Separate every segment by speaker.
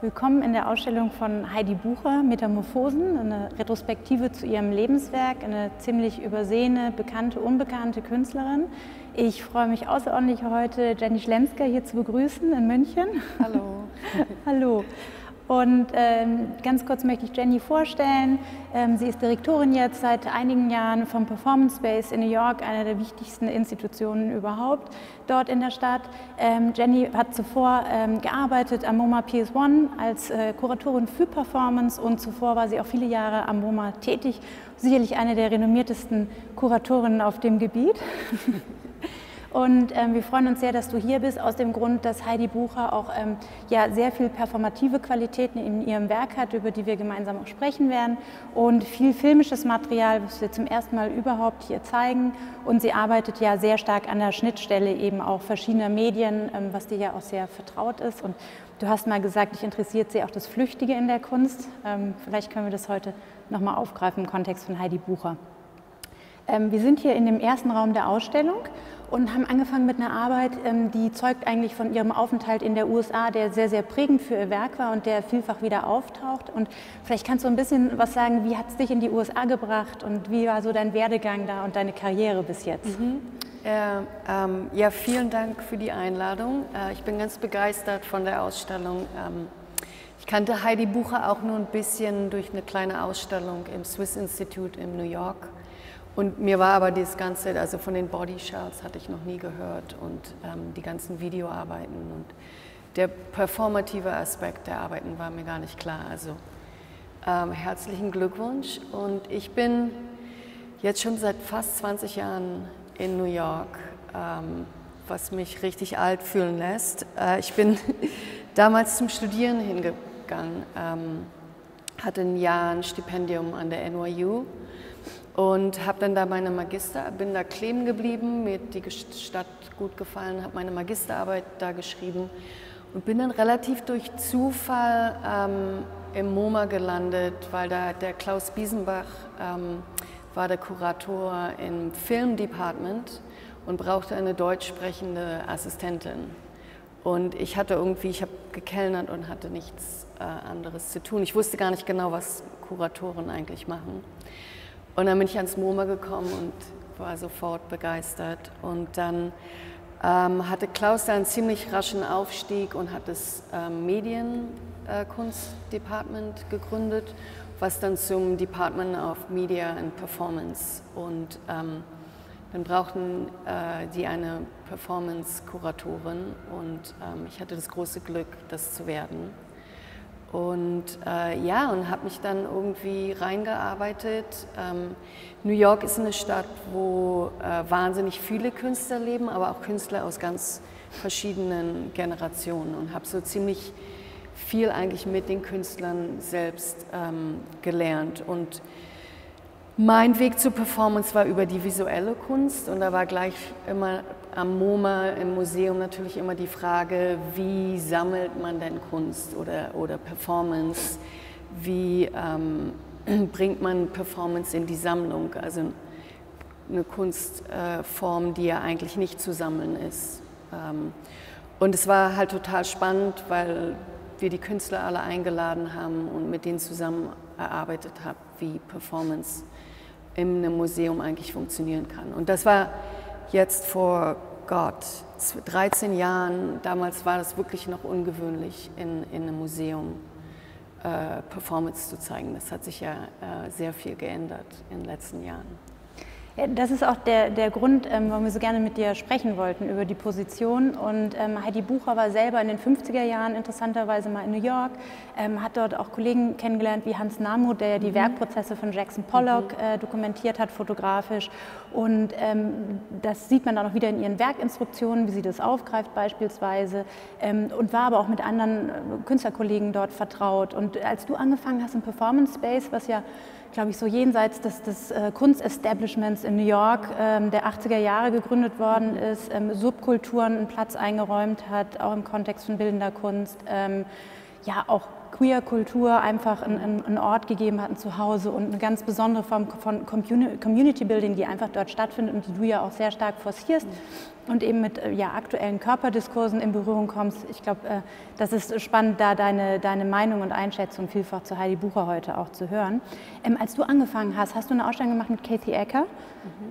Speaker 1: Willkommen in der Ausstellung von Heidi Bucher, Metamorphosen, eine Retrospektive zu ihrem Lebenswerk, eine ziemlich übersehene, bekannte, unbekannte Künstlerin. Ich freue mich außerordentlich, heute Jenny Schlensker hier zu begrüßen in München.
Speaker 2: Hallo.
Speaker 1: Hallo. Und ganz kurz möchte ich Jenny vorstellen. Sie ist Direktorin jetzt seit einigen Jahren vom Performance Space in New York, einer der wichtigsten Institutionen überhaupt dort in der Stadt. Jenny hat zuvor gearbeitet am MoMA PS1 als Kuratorin für Performance und zuvor war sie auch viele Jahre am MoMA tätig. Sicherlich eine der renommiertesten Kuratorinnen auf dem Gebiet. Und wir freuen uns sehr, dass du hier bist, aus dem Grund, dass Heidi Bucher auch ja, sehr viel performative Qualitäten in ihrem Werk hat, über die wir gemeinsam auch sprechen werden, und viel filmisches Material, was wir zum ersten Mal überhaupt hier zeigen. Und sie arbeitet ja sehr stark an der Schnittstelle eben auch verschiedener Medien, was dir ja auch sehr vertraut ist. Und du hast mal gesagt, dich interessiert sehr auch das Flüchtige in der Kunst. Vielleicht können wir das heute nochmal aufgreifen im Kontext von Heidi Bucher. Wir sind hier in dem ersten Raum der Ausstellung und haben angefangen mit einer Arbeit, die zeugt eigentlich von ihrem Aufenthalt in der USA, der sehr, sehr prägend für ihr Werk war und der vielfach wieder auftaucht. Und vielleicht kannst du ein bisschen was sagen, wie hat es dich in die USA gebracht und wie war so dein Werdegang da und deine Karriere bis jetzt?
Speaker 2: Ja, vielen Dank für die Einladung. Ich bin ganz begeistert von der Ausstellung. Ich kannte Heidi Bucher auch nur ein bisschen durch eine kleine Ausstellung im Swiss Institute in New York. Und mir war aber das Ganze, also von den Body Shots hatte ich noch nie gehört und die ganzen Videoarbeiten und der performative Aspekt der Arbeiten war mir gar nicht klar. Also herzlichen Glückwunsch, und ich bin jetzt schon seit fast 20 Jahren in New York, was mich richtig alt fühlen lässt. Ich bin damals zum Studieren hingegangen, hatte ein Jahr ein Stipendium an der NYU. Und habe dann da bin da kleben geblieben, mir hat die Stadt gut gefallen, habe meine Magisterarbeit da geschrieben und bin dann relativ durch Zufall im MoMA gelandet, weil da der Klaus Biesenbach war der Kurator im Filmdepartment und brauchte eine deutsch sprechende Assistentin. Und ich habe gekellnert und hatte nichts anderes zu tun. Ich wusste gar nicht genau, was Kuratoren eigentlich machen. Und dann bin ich ans MoMA gekommen und war sofort begeistert. Und dann hatte Klaus da einen ziemlich raschen Aufstieg und hat das Medienkunstdepartment gegründet, was dann zum Department of Media and Performance. Und dann brauchten die eine Performance-Kuratorin und ich hatte das große Glück, das zu werden. Und und habe mich dann irgendwie reingearbeitet. New York ist eine Stadt, wo wahnsinnig viele Künstler leben, aber auch Künstler aus ganz verschiedenen Generationen, und habe so ziemlich viel eigentlich mit den Künstlern selbst gelernt. Und mein Weg zur Performance war über die visuelle Kunst, und da war gleich immer am MoMA im Museum natürlich immer die Frage, wie sammelt man denn Kunst oder Performance, wie bringt man Performance in die Sammlung, also eine Kunstform, die ja eigentlich nicht zu sammeln ist. Und es war halt total spannend, weil wir die Künstler alle eingeladen haben und mit denen zusammen erarbeitet haben, wie Performance in einem Museum eigentlich funktionieren kann. Und das war jetzt vor 13 Jahren, damals war das wirklich noch ungewöhnlich, in einem Museum Performance zu zeigen. Das hat sich ja sehr viel geändert in den letzten Jahren.
Speaker 1: Ja, das ist auch der Grund, warum wir so gerne mit dir sprechen wollten, über die Position. Und Heidi Bucher war selber in den 50er Jahren interessanterweise mal in New York, hat dort auch Kollegen kennengelernt wie Hans Namuth, der ja die Werkprozesse von Jackson Pollock dokumentiert hat, fotografisch. Und das sieht man dann auch wieder in ihren Werkinstruktionen, wie sie das aufgreift beispielsweise, und war aber auch mit anderen Künstlerkollegen dort vertraut. Und als du angefangen hast im Performance Space, was ja, glaube ich, so jenseits des Kunstestablishments in New York der 80er Jahre gegründet worden ist, Subkulturen einen Platz eingeräumt hat, auch im Kontext von bildender Kunst, ja auch Queer-Kultur einfach einen Ort gegeben hat, ein Zuhause und eine ganz besondere Form von Community-Building, die einfach dort stattfindet und die du ja auch sehr stark forcierst und eben mit aktuellen Körperdiskursen in Berührung kommst. Ich glaube, das ist spannend, da deine Meinung und Einschätzung vielfach zu Heidi Bucher heute auch zu hören. Als du angefangen hast, hast du eine Ausstellung gemacht mit Kathy Ecker,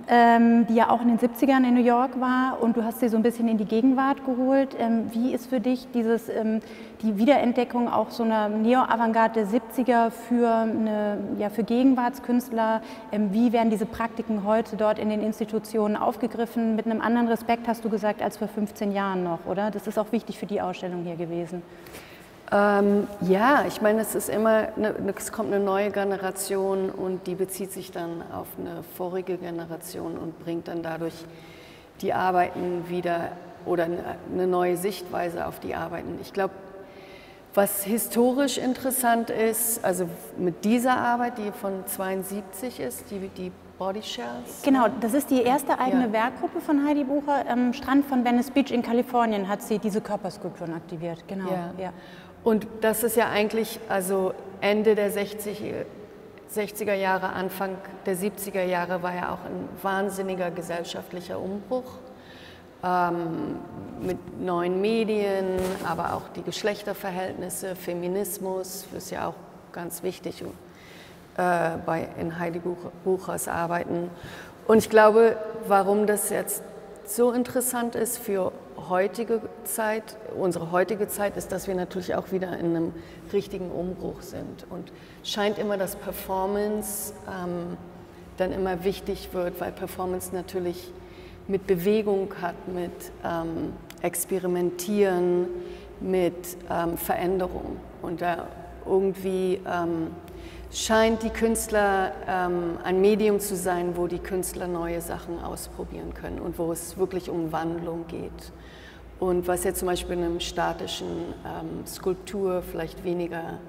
Speaker 1: die ja auch in den 70ern in New York war, und du hast sie so ein bisschen in die Gegenwart geholt. Wie ist für dich die Wiederentdeckung auch so einer Neo-Avantgarde der 70er für Gegenwartskünstler? Wie werden diese Praktiken heute dort in den Institutionen aufgegriffen? Mit einem anderen Respekt, hast du gesagt, als vor 15 Jahren noch, oder? Das ist auch wichtig für die Ausstellung hier gewesen.
Speaker 2: Ja, ich meine, es ist immer, es kommt eine neue Generation und die bezieht sich dann auf eine vorige Generation und bringt dann dadurch die Arbeiten wieder oder eine neue Sichtweise auf die Arbeiten. Ich glaube, was historisch interessant ist, also mit dieser Arbeit, die von 72 ist, die Body Shells.
Speaker 1: Genau, das ist die erste eigene Werkgruppe von Heidi Bucher. Am Strand von Venice Beach in Kalifornien hat sie diese Körperskulpturen aktiviert. Genau.
Speaker 2: Ja. Und das ist ja eigentlich, also Ende der 60er Jahre, Anfang der 70er Jahre war ja auch ein wahnsinniger gesellschaftlicher Umbruch mit neuen Medien, aber auch die Geschlechterverhältnisse, Feminismus, das ist ja auch ganz wichtig in Heidi Buchers Arbeiten. Und ich glaube, warum das jetzt so interessant ist für unsere heutige Zeit, ist, dass wir natürlich auch wieder in einem richtigen Umbruch sind. Und scheint immer, dass Performance dann immer wichtig wird, weil Performance natürlich mit Bewegung hat, mit Experimentieren, mit Veränderung. Und da irgendwie scheint die Künstler ein Medium zu sein, wo die Künstler neue Sachen ausprobieren können und wo es wirklich um Wandlung geht. Und was jetzt zum Beispiel in einem statischen Skulptur vielleicht weniger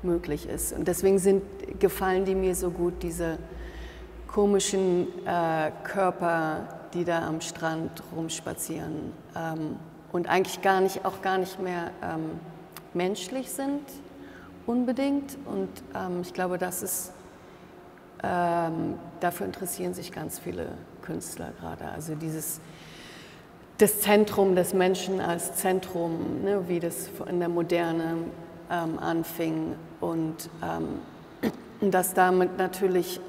Speaker 2: möglich ist. Und deswegen gefallen die mir so gut, diese komischen Körper, die da am Strand rumspazieren und eigentlich gar nicht mehr menschlich sind unbedingt. Und ich glaube, dafür interessieren sich ganz viele Künstler gerade. Also das Zentrum des Menschen als Zentrum, ne, wie das in der Moderne anfing und dass damit natürlich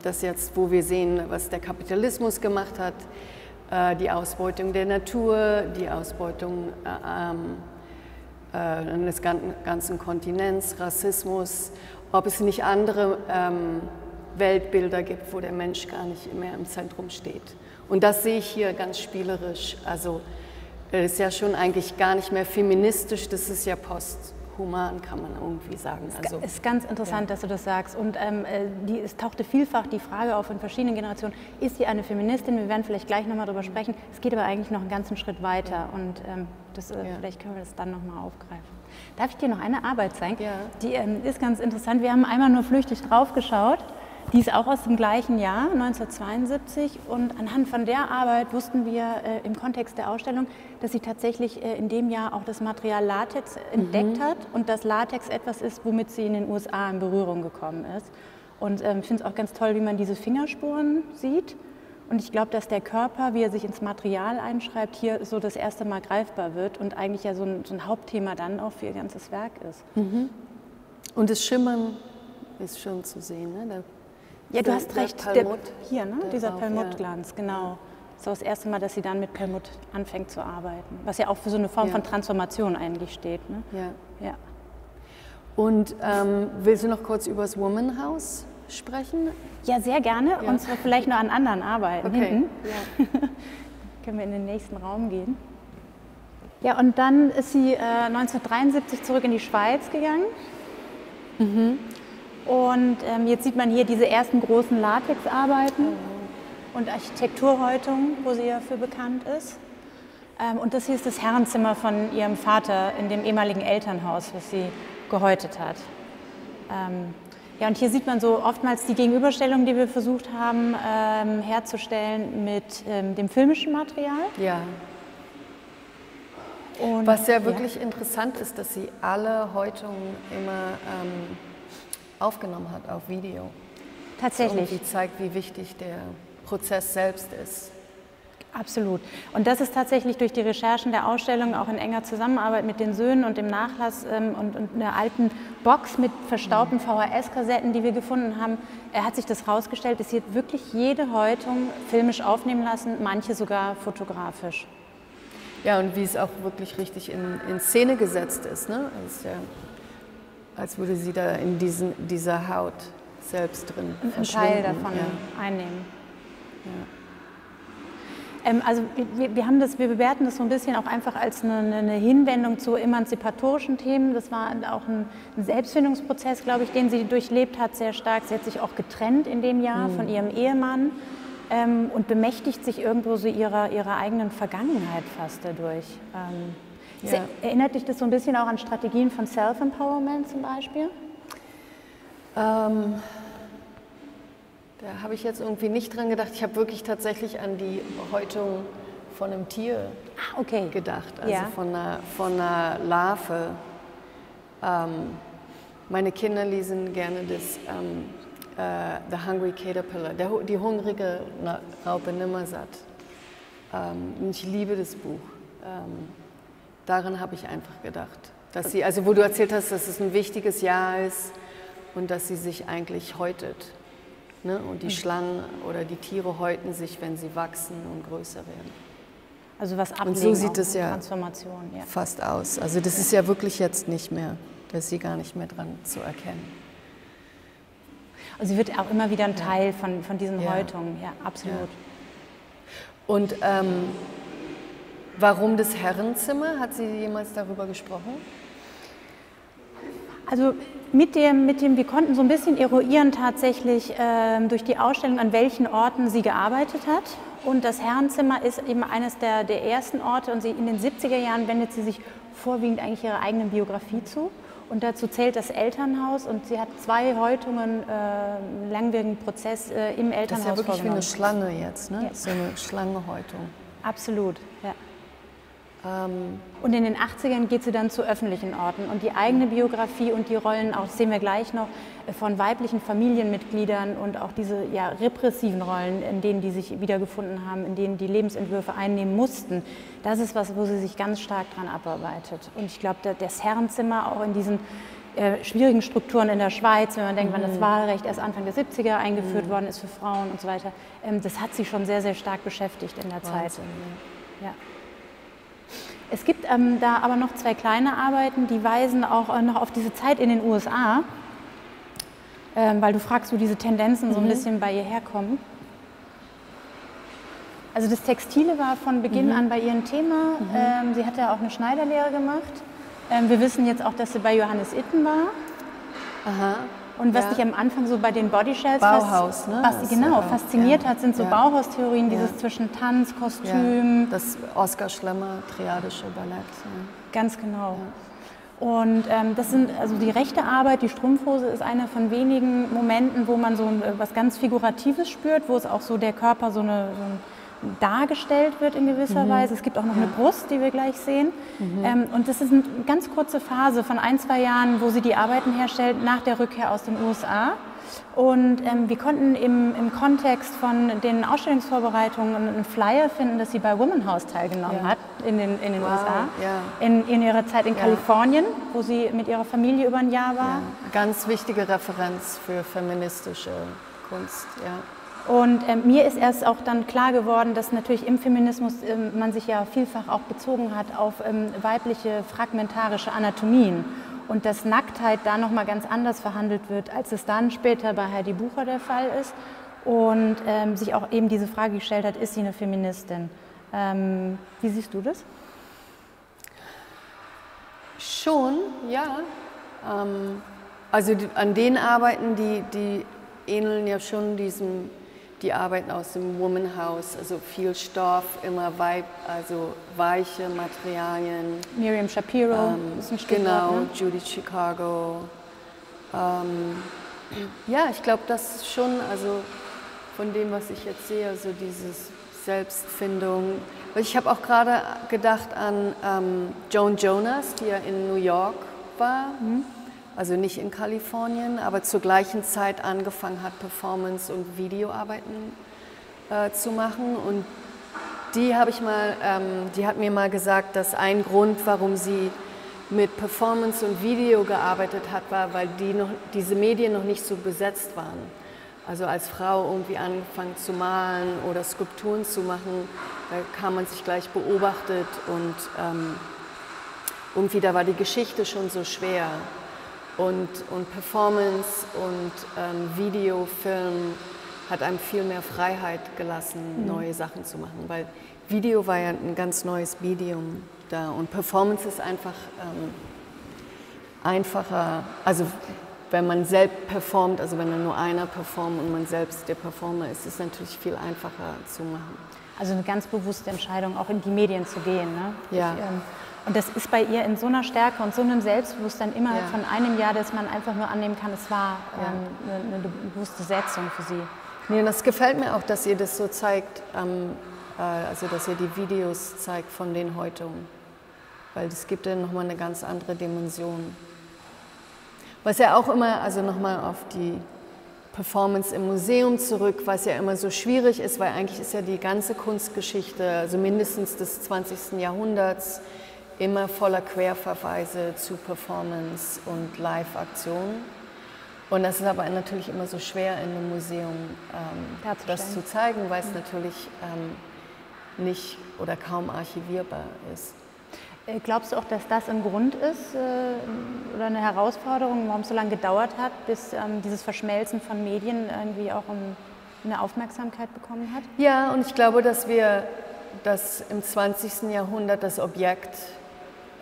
Speaker 2: das jetzt, wo wir sehen, was der Kapitalismus gemacht hat, die Ausbeutung der Natur, die Ausbeutung des ganzen Kontinents, Rassismus, ob es nicht andere Weltbilder gibt, wo der Mensch gar nicht mehr im Zentrum steht. Und das sehe ich hier ganz spielerisch. Also das ist ja schon eigentlich gar nicht mehr feministisch, das ist ja posthuman, kann man irgendwie sagen.
Speaker 1: Also, es ist ganz interessant, dass du das sagst. Und es tauchte vielfach die Frage auf in verschiedenen Generationen, ist sie eine Feministin? Wir werden vielleicht gleich nochmal darüber sprechen. Es geht aber eigentlich noch einen ganzen Schritt weiter und vielleicht können wir das dann nochmal aufgreifen. Darf ich dir noch eine Arbeit zeigen?
Speaker 2: Ja.
Speaker 1: Die ist ganz interessant. Wir haben einmal nur flüchtig drauf geschaut. Die ist auch aus dem gleichen Jahr, 1972, und anhand von der Arbeit wussten wir im Kontext der Ausstellung, dass sie tatsächlich in dem Jahr auch das Material Latex entdeckt hat und dass Latex etwas ist, womit sie in den USA in Berührung gekommen ist. Und ich finde es auch ganz toll, wie man diese Fingerspuren sieht. Und ich glaube, dass der Körper, wie er sich ins Material einschreibt, hier so das erste Mal greifbar wird und eigentlich ja so ein Hauptthema dann auch für ihr ganzes Werk ist.
Speaker 2: Und das Schimmern ist schon zu sehen, ne?
Speaker 1: Ja, du hast recht. Hier, ne? Dieser Perlmuttglanz, genau. So das erste Mal, dass sie dann mit Perlmutt anfängt zu arbeiten. Was ja auch für so eine Form von Transformation eigentlich steht. Ne?
Speaker 2: Ja. Und willst du noch kurz über das Woman House sprechen?
Speaker 1: Ja, sehr gerne. Und zwar vielleicht noch an anderen Arbeiten.
Speaker 2: Okay.
Speaker 1: Hinten. Ja. Können wir in den nächsten Raum gehen. Ja, und dann ist sie 1973 zurück in die Schweiz gegangen. Und jetzt sieht man hier diese ersten großen Latexarbeiten und Architekturhäutung, wo sie dafür bekannt ist. Und das hier ist das Herrenzimmer von ihrem Vater in dem ehemaligen Elternhaus, was sie gehäutet hat. Ja, und hier sieht man so oftmals die Gegenüberstellung, die wir versucht haben herzustellen mit dem filmischen Material.
Speaker 2: Ja.
Speaker 1: Und,
Speaker 2: was ja wirklich interessant ist, dass sie alle Häutungen immer aufgenommen hat auf Video.
Speaker 1: Tatsächlich.
Speaker 2: Die zeigt, wie wichtig der Prozess selbst ist.
Speaker 1: Absolut. Und das ist tatsächlich durch die Recherchen der Ausstellung auch in enger Zusammenarbeit mit den Söhnen und dem Nachlass und einer alten Box mit verstaubten VHS-Kassetten, die wir gefunden haben, hat sich das herausgestellt, dass sie wirklich jede Häutung filmisch aufnehmen lassen, manche sogar fotografisch.
Speaker 2: Ja, und wie es auch wirklich richtig in Szene gesetzt ist, ne? Als würde sie da in dieser Haut selbst drin
Speaker 1: einen Teil davon einnehmen. Ja. Also wir bewerten das so ein bisschen auch einfach als eine Hinwendung zu emanzipatorischen Themen. Das war auch ein Selbstfindungsprozess, glaube ich, den sie durchlebt hat, sehr stark. Sie hat sich auch getrennt in dem Jahr von ihrem Ehemann und bemächtigt sich irgendwo so ihrer eigenen Vergangenheit fast dadurch. Erinnert dich das so ein bisschen auch an Strategien von Self-Empowerment zum Beispiel?
Speaker 2: Da habe ich jetzt irgendwie nicht dran gedacht. Ich habe wirklich tatsächlich an die Häutung von einem Tier gedacht, also von einer Larve. Meine Kinder lesen gerne das The Hungry Caterpillar, die hungrige Raupe Nimmersatt. Und ich liebe das Buch. Daran habe ich einfach gedacht, dass sie, also wo du erzählt hast, dass es ein wichtiges Jahr ist und dass sie sich eigentlich häutet. Ne? Und die Schlangen oder die Tiere häuten sich, wenn sie wachsen und größer werden.
Speaker 1: Also was ablegen,
Speaker 2: und so sieht es ja
Speaker 1: Transformation,
Speaker 2: fast aus. Also das ist ja wirklich jetzt nicht mehr, da ist sie gar nicht mehr dran zu erkennen.
Speaker 1: Also sie wird auch immer wieder ein Teil von diesen Häutungen, ja, absolut.
Speaker 2: Ja. Und warum das Herrenzimmer? Hat sie jemals darüber gesprochen?
Speaker 1: Also wir konnten so ein bisschen eruieren tatsächlich durch die Ausstellung, an welchen Orten sie gearbeitet hat. Und das Herrenzimmer ist eben eines der ersten Orte und in den 70er Jahren wendet sie sich vorwiegend eigentlich ihrer eigenen Biografie zu. Und dazu zählt das Elternhaus und sie hat 2 Häutungen, langwierigen Prozess im Elternhaus.
Speaker 2: Das ist ja wirklich wie eine Schlange jetzt, ne?
Speaker 1: Ja.
Speaker 2: So eine Schlangenhäutung.
Speaker 1: Absolut, ja. Und in den 80ern geht sie dann zu öffentlichen Orten und die eigene Biografie und die Rollen, auch das sehen wir gleich noch, von weiblichen Familienmitgliedern und auch diese repressiven Rollen, in denen die sich wiedergefunden haben, in denen die Lebensentwürfe einnehmen mussten, das ist was, wo sie sich ganz stark dran abarbeitet. Und ich glaube, das Herrenzimmer auch in diesen schwierigen Strukturen in der Schweiz, wenn man denkt, wann das Wahlrecht erst Anfang der 70er eingeführt worden ist für Frauen und so weiter, das hat sie schon sehr, sehr stark beschäftigt in der Zeit. Ja. Es gibt da aber noch 2 kleine Arbeiten, die weisen auch noch auf diese Zeit in den USA, weil du fragst, wo diese Tendenzen so ein bisschen bei ihr herkommen. Also das Textile war von Beginn an bei ihr ein Thema. Sie hat ja auch eine Schneiderlehre gemacht. Wir wissen jetzt auch, dass sie bei Johannes Itten war.
Speaker 2: Aha.
Speaker 1: Und was dich am Anfang so bei den Bodyshells
Speaker 2: Bauhaus, ne?
Speaker 1: Fasziniert hat, sind so Bauhaustheorien, dieses zwischen Tanz, Kostüm.
Speaker 2: Das Oskar Schlemmer, triadische Ballett. Ja.
Speaker 1: Ganz genau. Ja. Und das sind, also die rechte Arbeit, die Strumpfhose, ist einer von wenigen Momenten, wo man so was ganz Figuratives spürt, wo es auch so der Körper so dargestellt wird in gewisser Weise. Es gibt auch noch eine Brust, die wir gleich sehen. Und das ist eine ganz kurze Phase von 1, 2 Jahren, wo sie die Arbeiten herstellt nach der Rückkehr aus den USA. Und wir konnten im Kontext von den Ausstellungsvorbereitungen einen Flyer finden, dass sie bei Woman House teilgenommen hat in den USA. Ja. In ihrer Zeit in Kalifornien, wo sie mit ihrer Familie über ein Jahr war.
Speaker 2: Ja. Ganz wichtige Referenz für feministische Kunst. Ja.
Speaker 1: Und mir ist erst auch dann klar geworden, dass natürlich im Feminismus man sich ja vielfach auch bezogen hat auf weibliche fragmentarische Anatomien und dass Nacktheit da nochmal ganz anders verhandelt wird, als es dann später bei Heidi Bucher der Fall ist und sich auch eben diese Frage gestellt hat, ist sie eine Feministin? Wie siehst du das?
Speaker 2: Schon, ja. Also an den Arbeiten, die ähneln ja schon die Arbeiten aus dem Woman House, also viel Stoff, immer also weiche Materialien.
Speaker 1: Miriam Shapiro ist ein Stichwort,
Speaker 2: genau,
Speaker 1: ne?
Speaker 2: Judith Chicago. Ja, ich glaube, das ist schon, also von dem, was ich jetzt sehe, so dieses Selbstfindung, Ich habe auch gerade gedacht an Joan Jonas, die ja in New York war, also nicht in Kalifornien, aber zur gleichen Zeit angefangen hat, Performance- und Videoarbeiten zu machen. Und die hat mir mal gesagt, dass ein Grund, warum sie mit Performance und Video gearbeitet hat, war, weil diese Medien noch nicht so besetzt waren. Also als Frau irgendwie angefangen zu malen oder Skulpturen zu machen, da kam man sich gleich beobachtet und irgendwie da war die Geschichte schon so schwer. Und Performance und Video, Film hat einem viel mehr Freiheit gelassen, neue Sachen zu machen, weil Video war ja ein ganz neues Medium da und Performance ist einfach einfacher, also wenn man selbst performt, also wenn dann nur einer performt und man selbst der Performer ist, ist es natürlich viel einfacher zu machen.
Speaker 1: Also eine ganz bewusste Entscheidung, auch in die Medien zu gehen. Ne?
Speaker 2: Ja.
Speaker 1: Und das ist bei ihr in so einer Stärke und so einem Selbstbewusstsein immer von einem Jahr, dass man einfach nur annehmen kann, es war eine bewusste Setzung für sie.
Speaker 2: Nee, und das gefällt mir auch, dass ihr das so zeigt, also dass ihr die Videos zeigt von den Häutungen, weil das gibt ja nochmal eine ganz andere Dimension. Was ja auch immer, also nochmal auf die Performance im Museum zurück, was ja immer so schwierig ist, weil eigentlich ist ja die ganze Kunstgeschichte, also mindestens des 20. Jahrhunderts, immer voller Querverweise zu Performance und Live-Aktionen. Und das ist aber natürlich immer so schwer in einem Museum, das zu zeigen, weil es natürlich nicht oder kaum archivierbar ist.
Speaker 1: Glaubst du auch, dass das ein Grund ist oder eine Herausforderung, warum es so lange gedauert hat, bis dieses Verschmelzen von Medien irgendwie auch eine Aufmerksamkeit bekommen hat?
Speaker 2: Ja, und ich glaube, dass im 20. Jahrhundert das Objekt,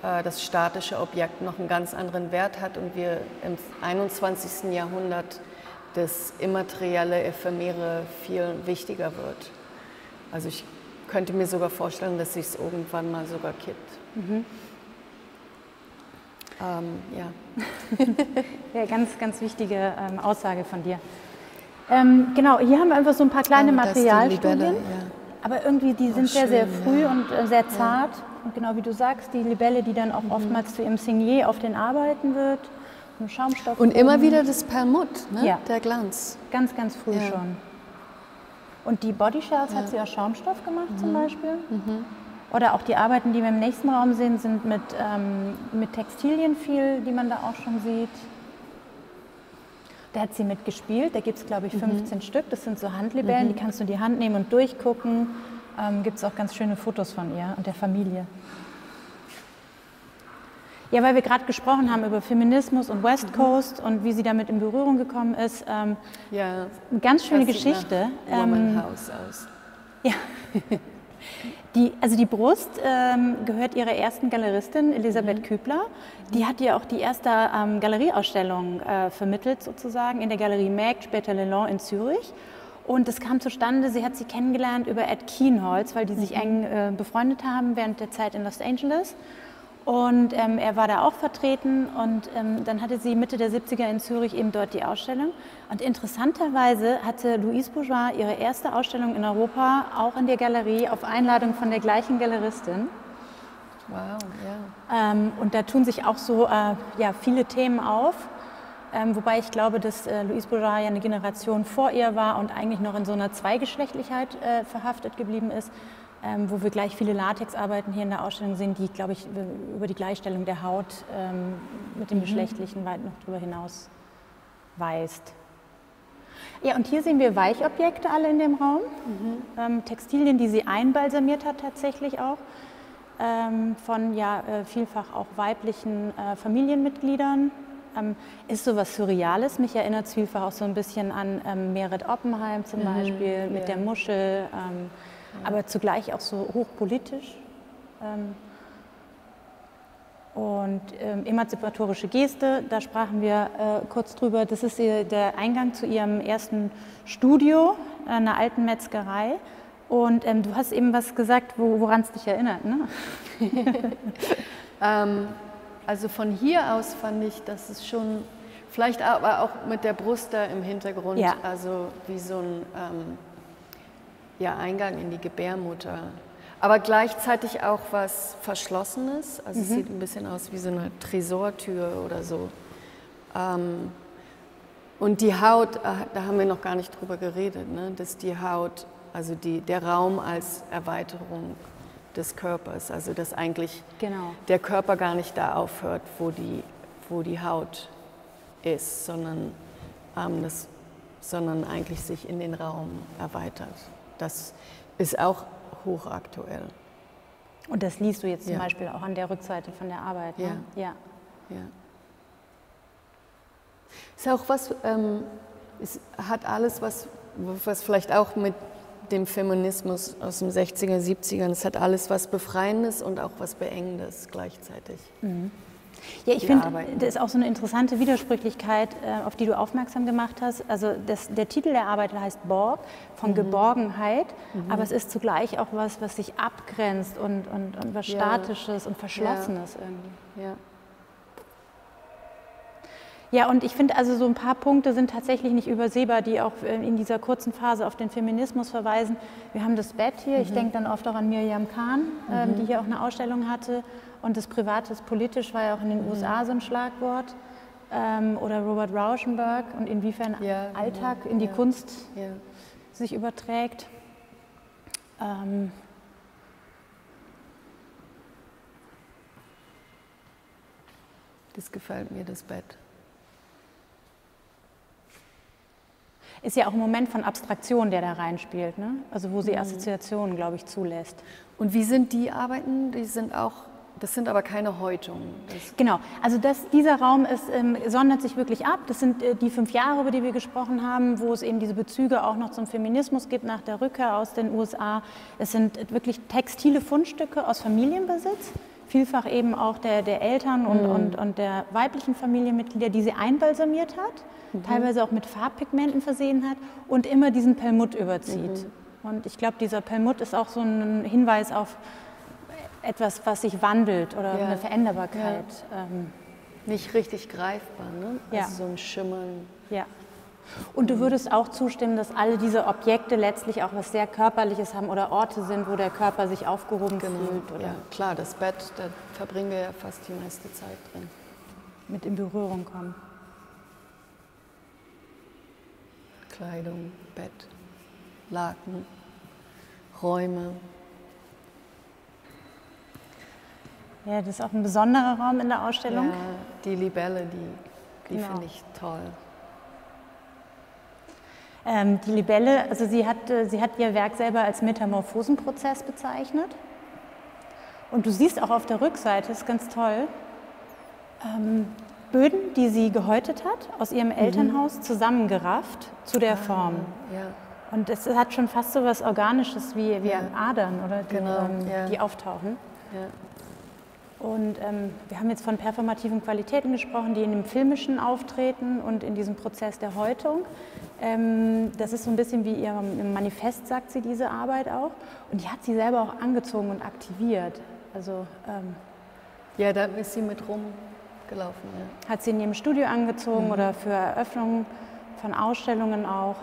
Speaker 2: das statische Objekt noch einen ganz anderen Wert hat und wir im 21. Jahrhundert das immaterielle, ephemere viel wichtiger wird. Also ich könnte mir sogar vorstellen, dass sich es irgendwann mal sogar kippt.
Speaker 1: Ja, ganz, ganz wichtige Aussage von dir. Genau, hier haben wir einfach so ein paar kleine Materialstudien, aber irgendwie die sind sehr, sehr früh und sehr zart. Und genau wie du sagst, die Libelle, die dann auch oftmals zu ihrem Signet auf den Arbeiten wird, Schaumstoff.
Speaker 2: Und immer wieder das Perlmutt, ne? Der Glanz.
Speaker 1: Ganz, ganz früh schon. Und die Bodyshells hat sie aus Schaumstoff gemacht zum Beispiel. Oder auch die Arbeiten, die wir im nächsten Raum sehen, sind mit Textilien viel, die man da auch schon sieht. Da hat sie mitgespielt, da gibt es glaube ich 15 Stück, das sind so Handlibellen, die kannst du in die Hand nehmen und durchgucken. Gibt es auch ganz schöne Fotos von ihr und der Familie. Ja, weil wir gerade gesprochen haben über Feminismus und West Coast und wie sie damit in Berührung gekommen ist. Eine ganz schöne Geschichte.
Speaker 2: Womanhouse aus.
Speaker 1: Ja. Die Brust gehört ihrer ersten Galeristin, Elisabeth Kübler. Die hat ihr auch die erste Galerieausstellung vermittelt, sozusagen, in der Galerie Mägd, später Leland in Zürich. Und das kam zustande, sie hat sie kennengelernt über Ed Kienholz, weil die sich eng befreundet haben während der Zeit in Los Angeles. Und er war da auch vertreten und dann hatte sie Mitte der 70er in Zürich eben dort die Ausstellung. Und interessanterweise hatte Louise Bourgeois ihre erste Ausstellung in Europa auch in der Galerie auf Einladung von der gleichen Galeristin.
Speaker 2: Wow, ja.
Speaker 1: Und da tun sich auch so viele Themen auf. Wobei ich glaube, dass Louise Bourgeois ja eine Generation vor ihr war und eigentlich noch in so einer Zweigeschlechtlichkeit verhaftet geblieben ist. Wo wir gleich viele Latexarbeiten hier in der Ausstellung sehen, die, glaube ich, über die Gleichstellung der Haut mit dem Geschlechtlichen weit noch darüber hinaus weist. Ja, und hier sehen wir Weichobjekte alle in dem Raum, Textilien, die sie einbalsamiert hat tatsächlich auch, von vielfach auch weiblichen Familienmitgliedern. Ist so was Surreales, mich erinnert es vielfach auch so ein bisschen an Meret Oppenheim zum Beispiel, mit der Muschel. Aber zugleich auch so hochpolitisch. Und emanzipatorische Geste, da sprachen wir kurz drüber. Das ist der Eingang zu ihrem ersten Studio, einer alten Metzgerei. Und du hast eben was gesagt, woran es dich erinnert, ne?
Speaker 2: Also von hier aus fand ich, dass es schon, vielleicht aber auch mit der Brust da im Hintergrund, also wie so ein Eingang in die Gebärmutter. aber gleichzeitig auch was Verschlossenes. Also es sieht ein bisschen aus wie so eine Tresortür oder so. Und die Haut, da haben wir noch gar nicht drüber geredet, ne? Dass die Haut, also der Raum als Erweiterung des Körpers, also dass eigentlich der Körper gar nicht da aufhört, wo die Haut ist, sondern eigentlich sich in den Raum erweitert. Das ist auch hochaktuell.
Speaker 1: Und das liest du jetzt zum Beispiel auch an der Rückseite von der Arbeit, ne? Ja.
Speaker 2: Ist auch was, es hat alles was vielleicht auch mit dem Feminismus aus den 60er, 70ern, es hat alles was Befreiendes und auch was Beengendes gleichzeitig.
Speaker 1: Ja, ich finde, das ist auch so eine interessante Widersprüchlichkeit, auf die du aufmerksam gemacht hast. Also der Titel der Arbeit heißt Borg, von Geborgenheit, aber es ist zugleich auch was sich abgrenzt und was Statisches und Verschlossenes irgendwie.
Speaker 2: Ja.
Speaker 1: Ja, und ich finde, also so ein paar Punkte sind tatsächlich nicht übersehbar, die auch in dieser kurzen Phase auf den Feminismus verweisen. Wir haben das Bett hier, ich denke dann oft auch an Miriam Kahn, die hier auch eine Ausstellung hatte. Und das Privates politisch war ja auch in den USA so ein Schlagwort. Oder Robert Rauschenberg und inwiefern Alltag in die Kunst sich überträgt.
Speaker 2: Das gefällt mir, das Bett.
Speaker 1: Ist ja auch ein Moment von Abstraktion, der da reinspielt, ne? Also wo sie Assoziationen, glaube ich, zulässt.
Speaker 2: Und wie sind die Arbeiten? Das sind aber keine Häutungen.
Speaker 1: Genau, also dieser Raum sondert sich wirklich ab. Das sind die 5 Jahre, über die wir gesprochen haben, wo es eben diese Bezüge auch noch zum Feminismus gibt nach der Rückkehr aus den USA. Es sind wirklich textile Fundstücke aus Familienbesitz, vielfach eben auch der Eltern und der weiblichen Familienmitglieder, die sie einbalsamiert hat, teilweise auch mit Farbpigmenten versehen hat und immer diesen Perlmutt überzieht. Und ich glaube, dieser Perlmutt ist auch so ein Hinweis auf etwas, was sich wandelt oder eine Veränderbarkeit.
Speaker 2: Nicht richtig greifbar, ne? Also so ein Schimmern.
Speaker 1: Ja. Und du würdest auch zustimmen, dass alle diese Objekte letztlich auch was sehr Körperliches haben oder Orte sind, wo der Körper sich aufgehoben fühlt? Oder
Speaker 2: ja, klar, das Bett, da verbringen wir ja fast die meiste Zeit drin.
Speaker 1: Mit in Berührung kommen.
Speaker 2: Kleidung, Bett, Laken, Räume.
Speaker 1: Ja, das ist auch ein besonderer Raum in der Ausstellung.
Speaker 2: Ja, die Libelle, die finde ich toll.
Speaker 1: Die Libelle, also sie hat ihr Werk selber als Metamorphosenprozess bezeichnet. Und du siehst auch auf der Rückseite, das ist ganz toll, Böden, die sie gehäutet hat, aus ihrem Elternhaus zusammengerafft zu der Form.
Speaker 2: Ja.
Speaker 1: Und es hat schon fast so was Organisches wie Adern, oder? Die auftauchen.
Speaker 2: Ja.
Speaker 1: Und wir haben jetzt von performativen Qualitäten gesprochen, die in dem Filmischen auftreten und in diesem Prozess der Häutung. Das ist so ein bisschen wie im Manifest, sagt sie diese Arbeit auch. Und die hat sie selber auch angezogen und aktiviert. Also,
Speaker 2: ja, da ist sie mit rumgelaufen. Ja.
Speaker 1: Hat sie in ihrem Studio angezogen oder für Eröffnungen von Ausstellungen auch.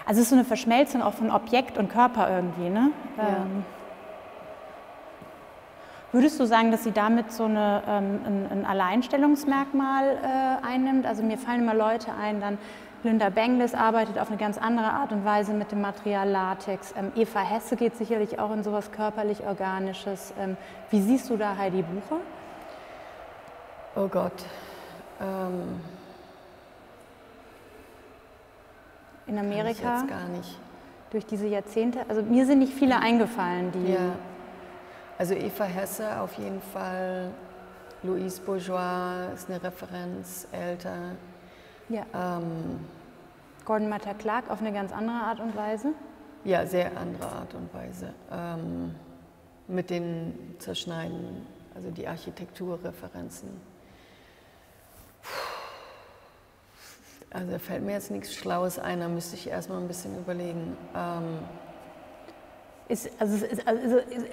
Speaker 1: Also es ist so eine Verschmelzung auch von Objekt und Körper irgendwie, ne? Würdest du sagen, dass sie damit so ein Alleinstellungsmerkmal einnimmt? Also mir fallen immer Leute ein, dann Linda Benglis arbeitet auf eine ganz andere Art und Weise mit dem Material Latex. Eva Hesse geht sicherlich auch in sowas körperlich-organisches. Wie siehst du da Heidi Bucher?
Speaker 2: Oh Gott.
Speaker 1: In Amerika?
Speaker 2: Jetzt gar nicht.
Speaker 1: Durch diese Jahrzehnte? Also mir sind nicht viele eingefallen, die...
Speaker 2: Ja. Also Eva Hesse auf jeden Fall, Louise Bourgeois ist eine Referenz, älter.
Speaker 1: Ja. Gordon Matta Clark auf eine ganz andere Art und Weise?
Speaker 2: Ja, sehr andere Art und Weise. Mit den Zerschneiden, also die Architekturreferenzen. Also da fällt mir jetzt nichts Schlaues ein, da müsste ich erstmal ein bisschen überlegen.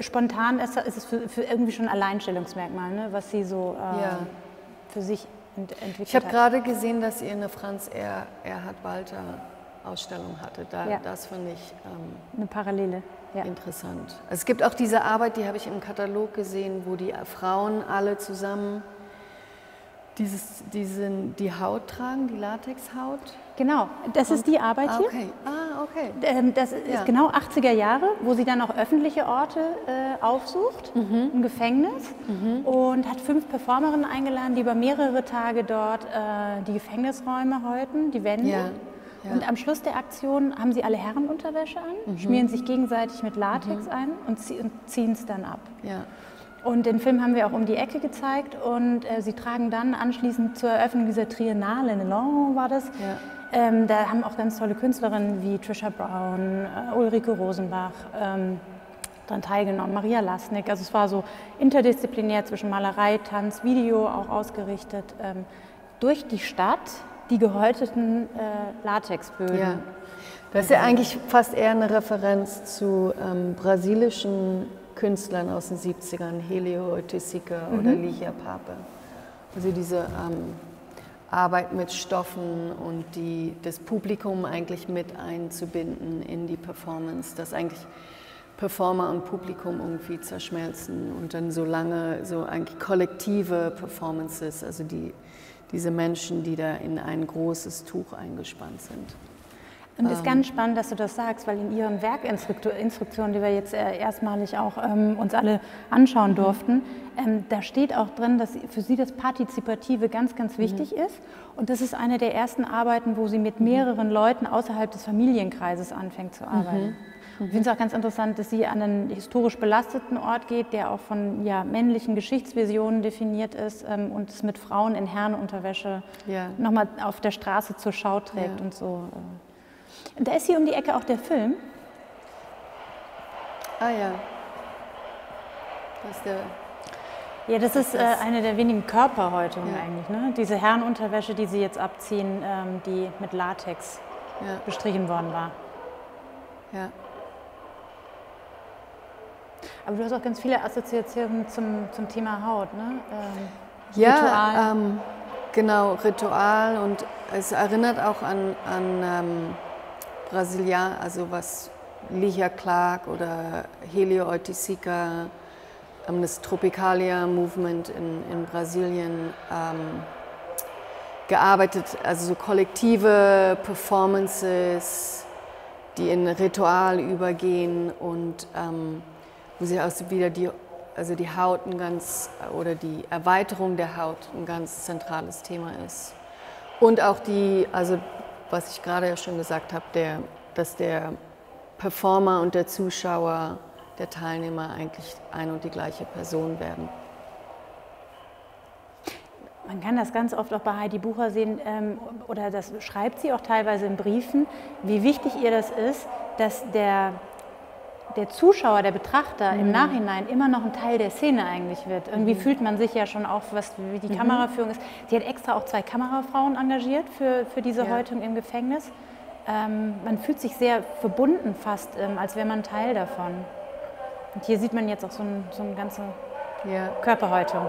Speaker 1: Spontan ist es für irgendwie schon ein Alleinstellungsmerkmal, ne, was sie so für sich entwickelt hat.
Speaker 2: Ich habe gerade gesehen, dass ihr eine Franz Erhard Walter Ausstellung hatte. Das fand ich
Speaker 1: eine Parallele. Ja.
Speaker 2: Interessant. Es gibt auch diese Arbeit, die habe ich im Katalog gesehen, wo die Frauen alle zusammen die Haut tragen, die Latexhaut.
Speaker 1: Genau, das ist die Arbeit hier.
Speaker 2: Okay. Okay.
Speaker 1: Das ist genau 80er Jahre, wo sie dann auch öffentliche Orte aufsucht, im Gefängnis, und hat 5 Performerinnen eingeladen, die über mehrere Tage dort die Gefängnisräume häuten, die Wände. Ja. Und am Schluss der Aktion haben sie alle Herrenunterwäsche an, schmieren sich gegenseitig mit Latex ein und ziehen es dann ab.
Speaker 2: Ja.
Speaker 1: Und den Film haben wir auch um die Ecke gezeigt und sie tragen dann anschließend zur Eröffnung dieser Triennale, in Lyon war das, da haben auch ganz tolle Künstlerinnen wie Trisha Brown, Ulrike Rosenbach daran teilgenommen, Maria Lasnik. Also es war so interdisziplinär zwischen Malerei, Tanz, Video auch ausgerichtet, durch die Stadt, die gehäuteten Latexböden. Ja.
Speaker 2: Das ist ja eigentlich fast eher eine Referenz zu brasilischen Künstlern aus den 70ern, Helio Oiticica oder Ligia Pape. Also diese Arbeit mit Stoffen und das Publikum eigentlich mit einzubinden in die Performance, dass eigentlich Performer und Publikum irgendwie zerschmelzen und dann so eigentlich kollektive Performances, also diese Menschen, die da in ein großes Tuch eingespannt sind.
Speaker 1: Und es ist ganz spannend, dass du das sagst, weil in Ihren Werkinstruktionen, die wir jetzt erstmalig auch uns alle anschauen durften, da steht auch drin, dass für Sie das Partizipative ganz, ganz wichtig ist. Und das ist eine der ersten Arbeiten, wo sie mit mehreren Leuten außerhalb des Familienkreises anfängt zu arbeiten. Ich finde es auch ganz interessant, dass sie an einen historisch belasteten Ort geht, der auch von männlichen Geschichtsvisionen definiert ist und es mit Frauen in Herrenunterwäsche nochmal auf der Straße zur Schau trägt und so. Und da ist hier um die Ecke auch der Film.
Speaker 2: Ah ja.
Speaker 1: Das ist eine der wenigen Körperhäutungen eigentlich. Ne? Diese Herrenunterwäsche, die sie jetzt abziehen, die mit Latex bestrichen worden war.
Speaker 2: Ja.
Speaker 1: Aber du hast auch ganz viele Assoziationen zum Thema Haut, ne?
Speaker 2: Ritual. Genau, Ritual, und es erinnert auch an Brasilianer, also was Ligia Clark oder Helio Oiticica, das Tropicalia-Movement in Brasilien gearbeitet, also so kollektive Performances, die in Ritual übergehen und wo sie auch wieder die Haut oder die Erweiterung der Haut ein ganz zentrales Thema ist. Und auch was ich gerade ja schon gesagt habe, dass der Performer und der Zuschauer, der Teilnehmer eigentlich ein und die gleiche Person werden.
Speaker 1: Man kann das ganz oft auch bei Heidi Bucher sehen, oder das schreibt sie auch teilweise in Briefen, wie wichtig ihr das ist, dass der Zuschauer, der Betrachter im Nachhinein immer noch ein Teil der Szene eigentlich wird. Irgendwie fühlt man sich ja schon auch, wie die Kameraführung ist. Sie hat extra auch 2 Kamerafrauen engagiert für diese Häutung im Gefängnis. Man fühlt sich sehr verbunden fast, als wäre man Teil davon. Und hier sieht man jetzt auch so eine ganze Körperhäutung.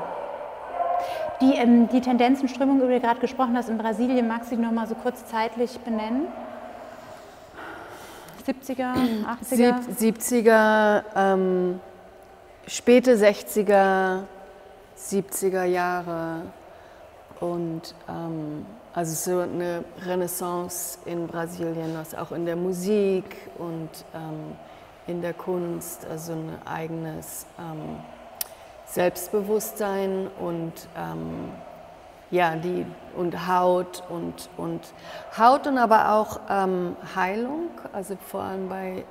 Speaker 1: Die Tendenzenströmung, über die du gerade gesprochen hast, in Brasilien, magst du die noch mal so kurz zeitlich benennen? 70er, 80er?
Speaker 2: 70er, späte 60er, 70er Jahre und also so eine Renaissance in Brasilien, also auch in der Musik und in der Kunst, also ein eigenes Selbstbewusstsein und Haut und aber auch Heilung, also vor allem bei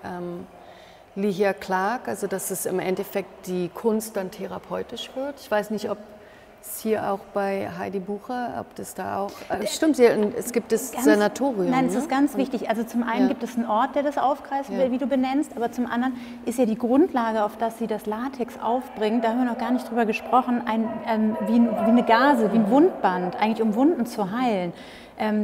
Speaker 2: Ligia Clark, also dass es im Endeffekt die Kunst dann therapeutisch wird. Ich weiß nicht, ob es hier auch bei Heidi Bucher, ob das da auch, stimmt, es gibt das Sanatorium.
Speaker 1: Nein, es ist ganz wichtig. Also zum einen gibt es einen Ort, der das aufgreift, wie du benennst, aber zum anderen ist ja die Grundlage, auf das sie das Latex aufbringt, da haben wir noch gar nicht drüber gesprochen, wie eine Gase, wie ein Wundband, eigentlich um Wunden zu heilen.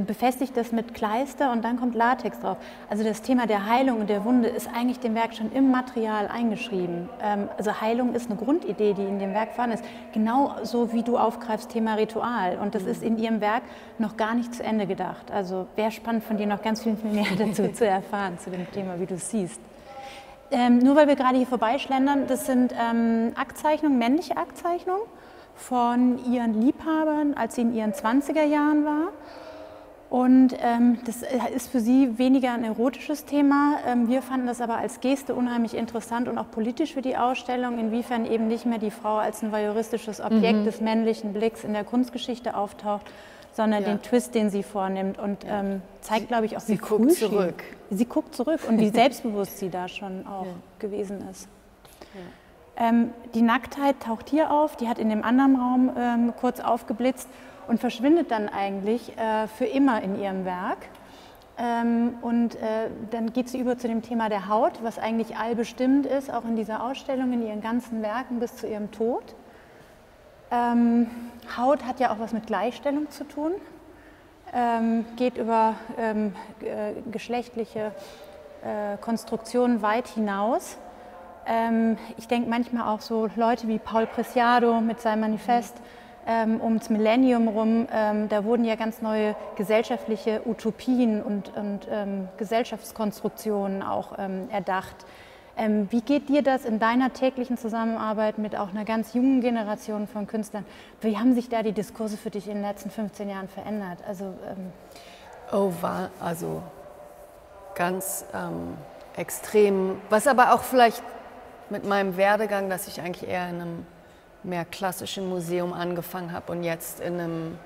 Speaker 1: befestigt das mit Kleister und dann kommt Latex drauf. Also das Thema der Heilung und der Wunde ist eigentlich dem Werk schon im Material eingeschrieben. Also Heilung ist eine Grundidee, die in dem Werk vorhanden ist. Genauso wie du aufgreifst Thema Ritual. Und das ist in ihrem Werk noch gar nicht zu Ende gedacht. Also wäre spannend von dir noch ganz viel mehr dazu zu erfahren, zu dem Thema, wie du es siehst. Nur weil wir gerade hier vorbeischlendern, das sind Aktzeichnungen, männliche Aktzeichnungen von ihren Liebhabern, als sie in ihren 20er Jahren war. Und das ist für sie weniger ein erotisches Thema. Wir fanden das aber als Geste unheimlich interessant und auch politisch für die Ausstellung, inwiefern eben nicht mehr die Frau als ein voyeuristisches Objekt des männlichen Blicks in der Kunstgeschichte auftaucht, sondern den Twist, den sie vornimmt und zeigt, glaube ich, auch, wie früh sie guckt zurück und wie selbstbewusst sie da schon auch gewesen ist. Ja. Die Nacktheit taucht hier auf, die hat in dem anderen Raum kurz aufgeblitzt und verschwindet dann eigentlich für immer in ihrem Werk. Dann geht sie über zu dem Thema der Haut, was eigentlich allbestimmend ist, auch in dieser Ausstellung, in ihren ganzen Werken bis zu ihrem Tod. Haut hat ja auch was mit Gleichstellung zu tun, geht über geschlechtliche Konstruktionen weit hinaus. Ich denke manchmal auch so Leute wie Paul Preciado mit seinem Manifest ums Millennium rum, da wurden ja ganz neue gesellschaftliche Utopien und Gesellschaftskonstruktionen auch erdacht. Wie geht dir das in deiner täglichen Zusammenarbeit mit auch einer ganz jungen Generation von Künstlern? Wie haben sich da die Diskurse für dich in den letzten 15 Jahren verändert?
Speaker 2: Also ganz extrem, was aber auch vielleicht mit meinem Werdegang, dass ich eigentlich eher in einem mehr klassischen Museum angefangen habe und jetzt in einem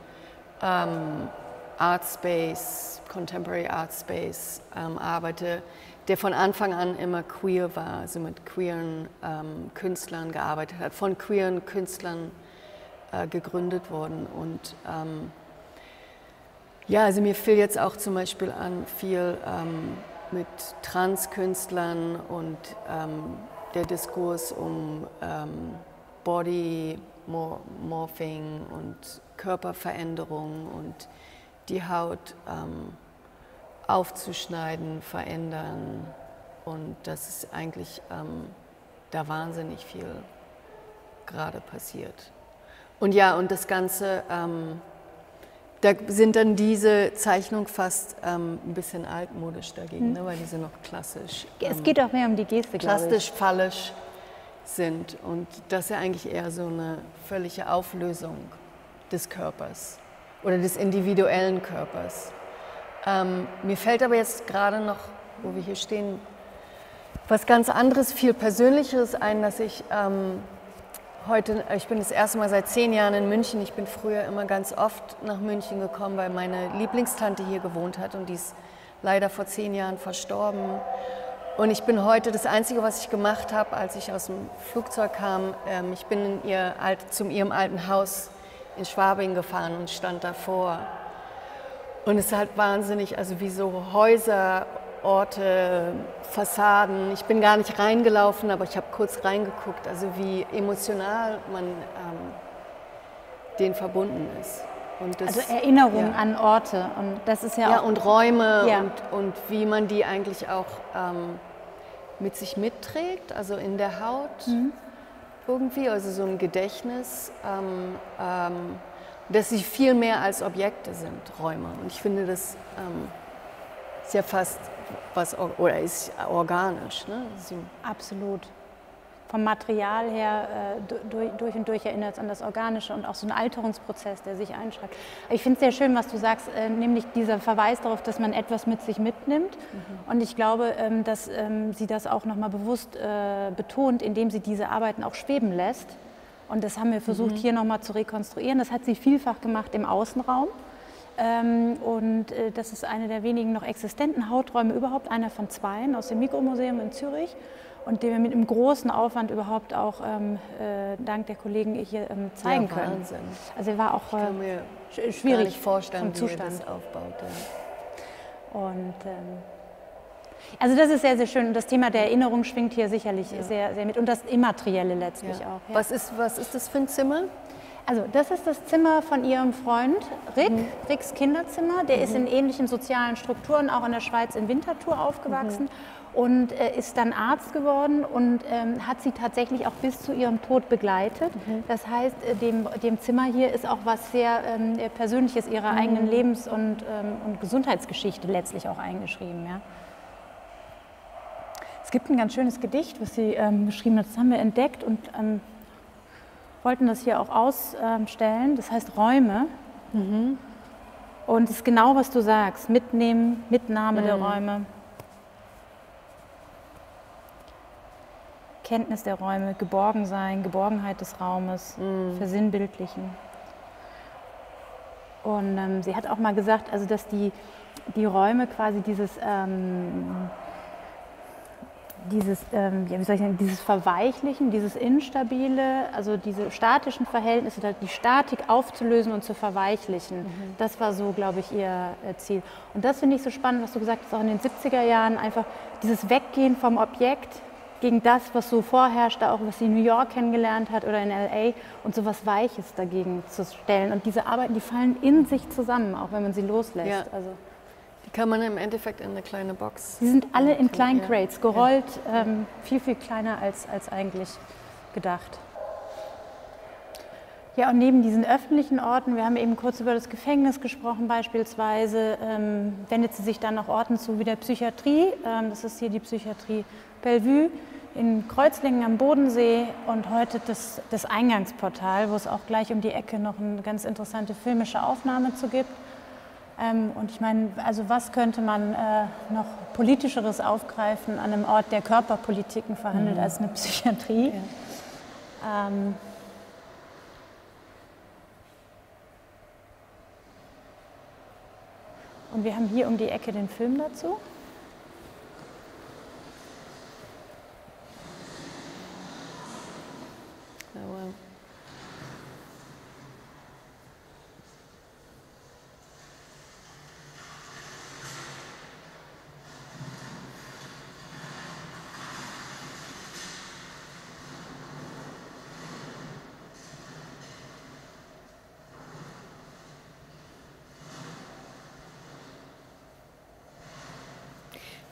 Speaker 2: Art Space, Contemporary Art Space arbeite, der von Anfang an immer queer war, also mit queeren Künstlern gearbeitet hat, von queeren Künstlern gegründet worden. Und ja, also mir fiel jetzt auch zum Beispiel an viel mit Transkünstlern und der Diskurs um Body Morphing und Körperveränderung und die Haut aufzuschneiden, verändern, und das ist eigentlich da wahnsinnig viel gerade passiert. Und ja, und das Ganze, da sind dann diese Zeichnungen fast ein bisschen altmodisch dagegen, ne, weil die sind noch klassisch.
Speaker 1: Es geht auch mehr um die Geste, glaube ich.
Speaker 2: Plastisch, phallisch sind, und das ist ja eigentlich eher so eine völlige Auflösung des Körpers oder des individuellen Körpers. Mir fällt aber jetzt gerade noch, wo wir hier stehen, was ganz anderes, viel Persönlicheres ein, dass ich ich bin das erste Mal seit 10 Jahren in München. Ich bin früher immer ganz oft nach München gekommen, weil meine Lieblingstante hier gewohnt hat, und die ist leider vor 10 Jahren verstorben. Und ich bin heute, das Einzige, was ich gemacht habe, als ich aus dem Flugzeug kam, ich bin zu ihrem alten Haus in Schwabing gefahren und stand davor. Und es ist halt wahnsinnig, also wie so Häuser, Orte, Fassaden. Ich bin gar nicht reingelaufen, aber ich habe kurz reingeguckt, also wie emotional man denen verbunden ist. Und das,
Speaker 1: also Erinnerung an Orte, und das ist ja auch...
Speaker 2: Ja, und Räume, und wie man die eigentlich auch mit sich mitträgt, also in der Haut irgendwie, also so ein Gedächtnis, dass sie viel mehr als Objekte sind, Räume. Und ich finde, das ist ja fast oder ist organisch. Ne?
Speaker 1: Absolut. Vom Material her durch und durch erinnert es an das Organische und auch so ein Alterungsprozess, der sich einschreibt. Ich finde es sehr schön, was du sagst, nämlich dieser Verweis darauf, dass man etwas mit sich mitnimmt. Und ich glaube, dass sie das auch nochmal bewusst betont, indem sie diese Arbeiten auch schweben lässt. Und das haben wir versucht, hier nochmal zu rekonstruieren. Das hat sie vielfach gemacht im Außenraum. Das ist eine der wenigen noch existenten Hauträume, überhaupt einer von 2 aus dem Mikromuseum in Zürich, und den wir mit einem großen Aufwand überhaupt auch dank der Kollegen hier zeigen können.
Speaker 2: Wahnsinn.
Speaker 1: Also er war auch
Speaker 2: ich kann mir
Speaker 1: schwierig
Speaker 2: gar nicht vorstellen,
Speaker 1: vom Zustand.
Speaker 2: wie ihr das aufbaut. Ja.
Speaker 1: Und also das ist sehr, sehr schön. Und das Thema der Erinnerung schwingt hier sicherlich sehr, sehr mit. Und das Immaterielle letztlich auch. Ja.
Speaker 2: Was ist das für ein Zimmer?
Speaker 1: Also das ist das Zimmer von ihrem Freund Rick, Ricks Kinderzimmer. Der ist in ähnlichen sozialen Strukturen, auch in der Schweiz in Winterthur aufgewachsen und ist dann Arzt geworden und hat sie tatsächlich auch bis zu ihrem Tod begleitet. Das heißt, dem Zimmer hier ist auch was sehr Persönliches ihrer eigenen Lebens- und Gesundheitsgeschichte letztlich auch eingeschrieben. Ja. Es gibt ein ganz schönes Gedicht, was sie geschrieben hat, das haben wir entdeckt und wollten das hier auch ausstellen, das heißt Räume. Und es ist genau, was du sagst, Mitnahme der Räume, Kenntnis der Räume, Geborgensein, Geborgenheit des Raumes, Versinnbildlichen. Und sie hat auch mal gesagt, also dass die Räume quasi dieses Verweichlichen, dieses Instabile, also diese statischen Verhältnisse, die Statik aufzulösen und zu verweichlichen. Das war so, glaube ich, ihr Ziel. Und das finde ich so spannend, was du gesagt hast, auch in den 70er Jahren, einfach dieses Weggehen vom Objekt gegen das, was so vorherrschte, auch was sie in New York kennengelernt hat oder in LA und so was Weiches dagegen zu stellen. Und diese Arbeiten, die fallen in sich zusammen, auch wenn man sie loslässt.
Speaker 2: Ja.
Speaker 1: Also
Speaker 2: Die kann man im Endeffekt in eine kleine Box.
Speaker 1: Sie sind alle in kleinen Crates, gerollt, viel, viel kleiner als eigentlich gedacht. Ja, und neben diesen öffentlichen Orten, wir haben eben kurz über das Gefängnis gesprochen beispielsweise, wendet sie sich dann noch Orten zu wie der Psychiatrie. Das ist hier die Psychiatrie Bellevue in Kreuzlingen am Bodensee und heute das Eingangsportal, wo es auch gleich um die Ecke noch eine ganz interessante filmische Aufnahme zu gibt. Und ich meine, also was könnte man noch Politischeres aufgreifen an einem Ort, der Körperpolitiken verhandelt, als eine Psychiatrie? Ja. Und wir haben hier um die Ecke den Film dazu.
Speaker 2: Aber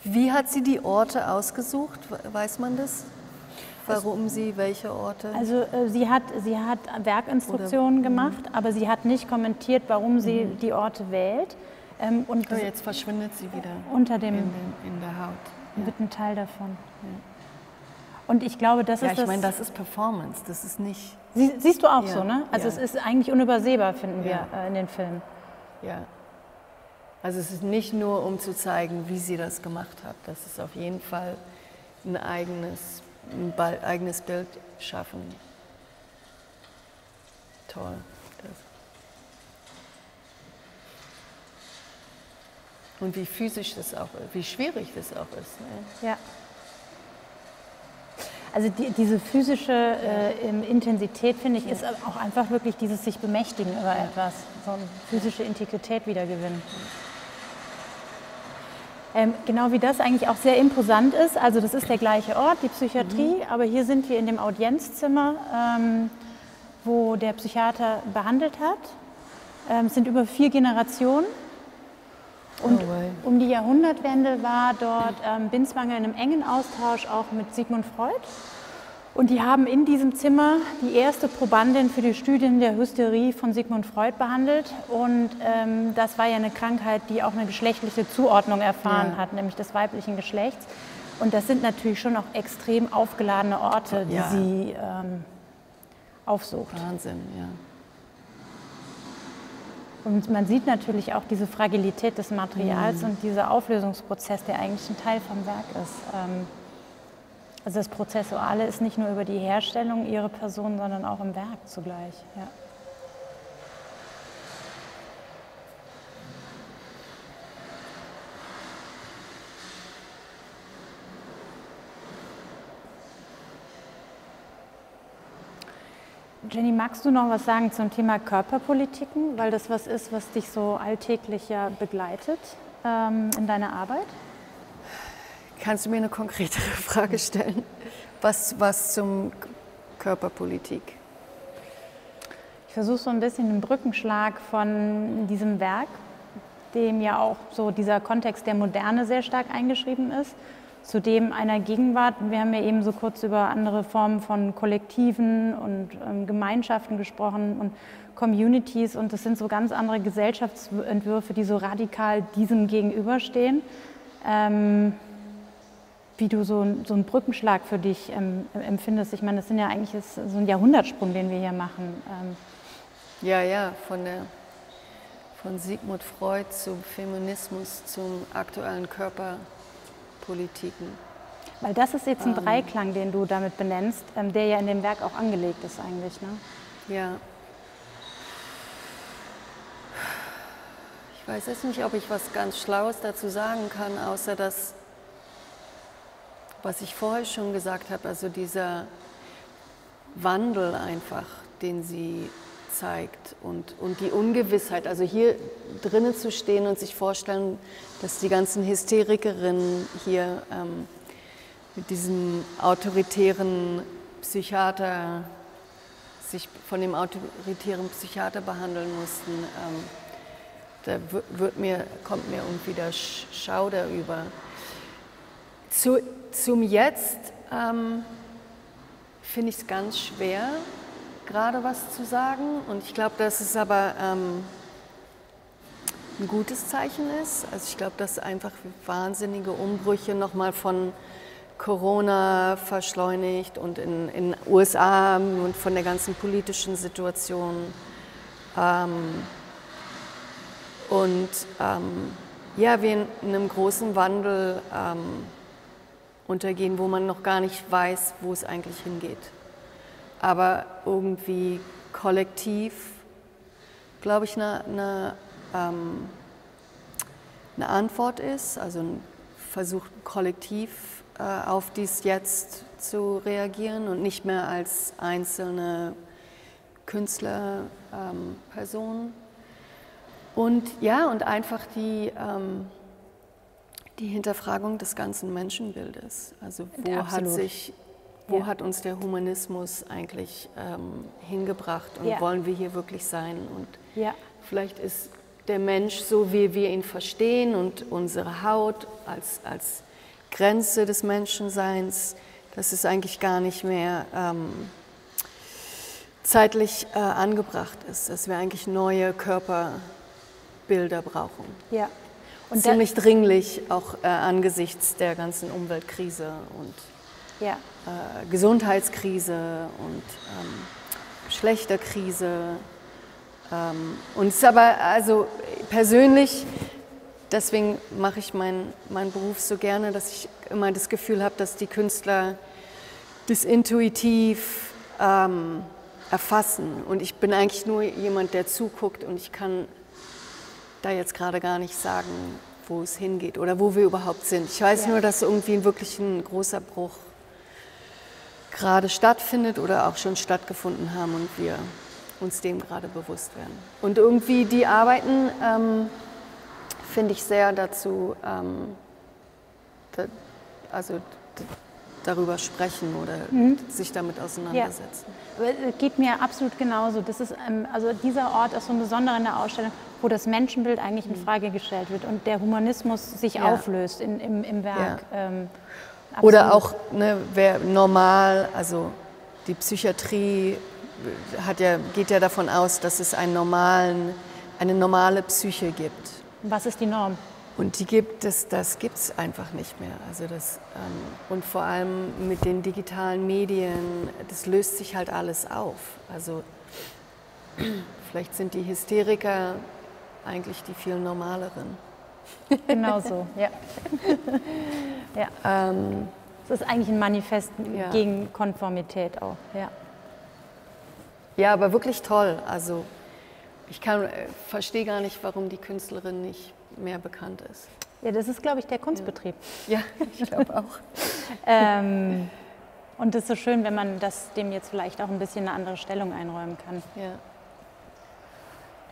Speaker 2: wie hat sie die Orte ausgesucht? Weiß man das? Warum sie welche Orte?
Speaker 1: Also sie hat Werkinstruktionen gemacht, aber sie hat nicht kommentiert, warum sie die Orte wählt. Und
Speaker 2: jetzt verschwindet sie wieder
Speaker 1: unter dem
Speaker 2: in der Haut.
Speaker 1: Wird ein Teil davon. Ja. Und ich glaube, das ist das...
Speaker 2: Ja, ich meine, das ist Performance, das ist nicht...
Speaker 1: Siehst du auch so, ne? Also es ist eigentlich unübersehbar, finden wir in den Filmen.
Speaker 2: Ja. Also es ist nicht nur, um zu zeigen, wie sie das gemacht hat. Das ist auf jeden Fall ein eigenes Bild schaffen. Toll. Und wie physisch das auch ist, wie schwierig das auch ist. Ne?
Speaker 1: Ja. Also diese physische Intensität, finde ich, ist auch einfach wirklich dieses sich bemächtigen über etwas, so eine physische Integrität wiedergewinnen. Genau wie das eigentlich auch sehr imposant ist, also das ist der gleiche Ort, die Psychiatrie, aber hier sind wir in dem Audienzzimmer, wo der Psychiater behandelt hat. Es sind über 4 Generationen und um die Jahrhundertwende war dort Binswanger in einem engen Austausch auch mit Sigmund Freud. Und die haben in diesem Zimmer die erste Probandin für die Studien der Hysterie von Sigmund Freud behandelt. Und das war ja eine Krankheit, die auch eine geschlechtliche Zuordnung erfahren hat, nämlich des weiblichen Geschlechts. Und das sind natürlich schon auch extrem aufgeladene Orte, die sie aufsucht.
Speaker 2: Wahnsinn, ja.
Speaker 1: Und man sieht natürlich auch diese Fragilität des Materials und dieser Auflösungsprozess, der eigentlich ein Teil vom Werk ist. Also das Prozessuale ist nicht nur über die Herstellung ihrer Person, sondern auch im Werk zugleich. Ja. Jenny, magst du noch was sagen zum Thema Körperpolitiken? Weil das was ist, was dich so alltäglich ja begleitet in deiner Arbeit?
Speaker 2: Kannst du mir eine konkretere Frage stellen? Was zum Körperpolitik?
Speaker 1: Ich versuche so ein bisschen den Brückenschlag von diesem Werk, dem ja auch so dieser Kontext der Moderne sehr stark eingeschrieben ist, zu dem einer Gegenwart. Wir haben ja eben so kurz über andere Formen von Kollektiven und Gemeinschaften gesprochen und Communities, und das sind so ganz andere Gesellschaftsentwürfe, die so radikal diesem gegenüberstehen. Wie du so einen Brückenschlag für dich empfindest. Ich meine, das sind ja eigentlich so ein Jahrhundertsprung, den wir hier machen.
Speaker 2: Ja, von Sigmund Freud zum Feminismus, zum aktuellen Körperpolitiken.
Speaker 1: Weil das ist jetzt ein Dreiklang, den du damit benennst, der ja in dem Werk auch angelegt ist eigentlich, ne?
Speaker 2: Ja. Ich weiß jetzt nicht, ob ich was ganz Schlaues dazu sagen kann, außer das, was ich vorher schon gesagt habe, also dieser Wandel einfach, den sie zeigt und die Ungewissheit, also hier drinnen zu stehen und sich vorstellen, dass die ganzen Hysterikerinnen hier mit diesem autoritären Psychiater, sich von dem autoritären Psychiater behandeln mussten, da kommt mir irgendwie der Schauder über. Zum Jetzt finde ich es ganz schwer, gerade was zu sagen. Und ich glaube, dass es aber ein gutes Zeichen ist. Also ich glaube, dass einfach wahnsinnige Umbrüche nochmal von Corona verschleunigt und in den USA und von der ganzen politischen Situation. Ja, wir in einem großen Wandel untergehen, wo man noch gar nicht weiß, wo es eigentlich hingeht. Aber irgendwie kollektiv, glaube ich, eine Antwort ist, also ein Versuch, kollektiv auf dies Jetzt zu reagieren und nicht mehr als einzelne Künstlerpersonen. Und ja, und einfach die Hinterfragung des ganzen Menschenbildes. Also wo hat uns der Humanismus eigentlich hingebracht und wollen wir hier wirklich sein? Und vielleicht ist der Mensch, so wie wir ihn verstehen, und unsere Haut als Grenze des Menschenseins, dass es eigentlich gar nicht mehr zeitlich angebracht ist, dass wir eigentlich neue Körperbilder brauchen.
Speaker 1: Ja.
Speaker 2: Und ziemlich dringlich, auch angesichts der ganzen Umweltkrise und Gesundheitskrise und Geschlechterkrise. Und es ist aber, also persönlich, deswegen mache ich meinen Beruf so gerne, dass ich immer das Gefühl habe, dass die Künstler das intuitiv erfassen. Und ich bin eigentlich nur jemand, der zuguckt, und ich kann da jetzt gerade gar nicht sagen, wo es hingeht oder wo wir überhaupt sind. Ich weiß nur, dass irgendwie wirklich ein großer Bruch gerade stattfindet oder auch schon stattgefunden haben und wir uns dem gerade bewusst werden. Und irgendwie die Arbeiten finde ich sehr dazu, darüber sprechen oder sich damit auseinandersetzen.
Speaker 1: Ja. Geht mir absolut genauso. Das ist, also dieser Ort ist so ein besonderer in der Ausstellung, wo das Menschenbild eigentlich in Frage gestellt wird und der Humanismus sich auflöst im Werk. Ja.
Speaker 2: Oder auch, ne, wer normal, also die Psychiatrie geht ja davon aus, dass es eine normale Psyche gibt.
Speaker 1: Was ist die Norm?
Speaker 2: Und das gibt es einfach nicht mehr. Also und vor allem mit den digitalen Medien, das löst sich halt alles auf. Also vielleicht sind die Hysteriker eigentlich die viel normaleren.
Speaker 1: Genau so, ja. Ja. Das ist eigentlich ein Manifest gegen Konformität auch. Ja.
Speaker 2: Ja, aber wirklich toll. Also ich verstehe gar nicht, warum die Künstlerin nicht mehr bekannt ist.
Speaker 1: Ja, das ist, glaube ich, der Kunstbetrieb.
Speaker 2: Ja, ich glaube auch.
Speaker 1: Und es ist so schön, wenn man dem jetzt vielleicht auch ein bisschen eine andere Stellung einräumen kann.
Speaker 2: Ja.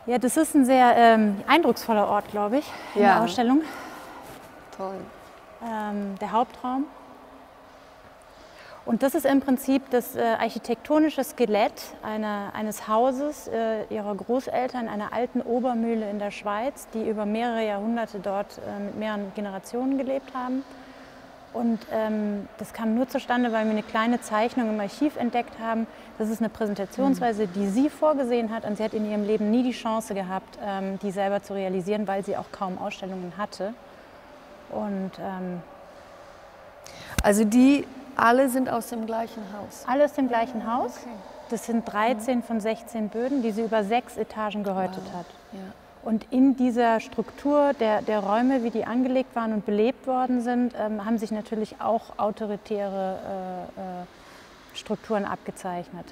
Speaker 1: Ja, das ist ein sehr eindrucksvoller Ort, glaube ich, in der Ausstellung.
Speaker 2: Toll.
Speaker 1: Der Hauptraum. Und das ist im Prinzip das architektonische Skelett eines Hauses ihrer Großeltern, einer alten Obermühle in der Schweiz, die über mehrere Jahrhunderte dort mit mehreren Generationen gelebt haben. Und das kam nur zustande, weil wir eine kleine Zeichnung im Archiv entdeckt haben. Das ist eine Präsentationsweise, die sie vorgesehen hat. Und sie hat in ihrem Leben nie die Chance gehabt, die selber zu realisieren, weil sie auch kaum Ausstellungen hatte. Und,
Speaker 2: also die alle sind aus dem gleichen Haus?
Speaker 1: Alle aus dem gleichen Haus.
Speaker 2: Okay.
Speaker 1: Das sind 13 von 16 Böden, die sie über 6 Etagen gehäutet hat.
Speaker 2: Ja.
Speaker 1: Und in dieser Struktur der Räume, wie die angelegt waren und belebt worden sind, haben sich natürlich auch autoritäre Strukturen abgezeichnet.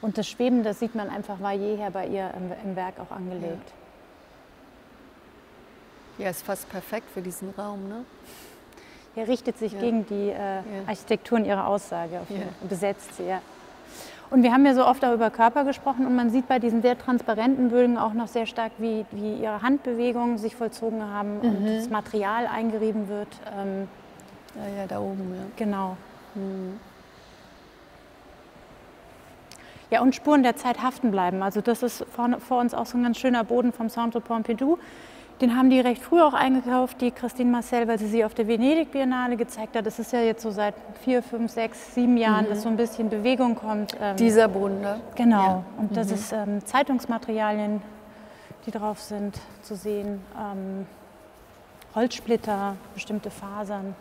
Speaker 1: Und das Schweben, das sieht man einfach, war jeher bei ihr im Werk auch angelegt.
Speaker 2: Ja, ist fast perfekt für diesen Raum, ne?
Speaker 1: Er richtet sich gegen die Architektur in ihrer Aussage, besetzt sie, ja. Und wir haben ja so oft auch über Körper gesprochen und man sieht bei diesen sehr transparenten Böden auch noch sehr stark, wie ihre Handbewegungen sich vollzogen haben und das Material eingerieben wird.
Speaker 2: Ja, da oben, ja.
Speaker 1: Genau. Ja, und Spuren der Zeit haften bleiben. Also das ist vor uns auch so ein ganz schöner Boden vom Centre Pompidou. Den haben die recht früh auch eingekauft, die Christine Marcel, weil sie auf der Venedig-Biennale gezeigt hat. Das ist ja jetzt so seit 4, 5, 6, 7 Jahren, dass so ein bisschen Bewegung kommt.
Speaker 2: Dieser Boden, ne?
Speaker 1: Genau. Ja. Und das ist Zeitungsmaterialien, die drauf sind, zu sehen. Holzsplitter, bestimmte Fasern.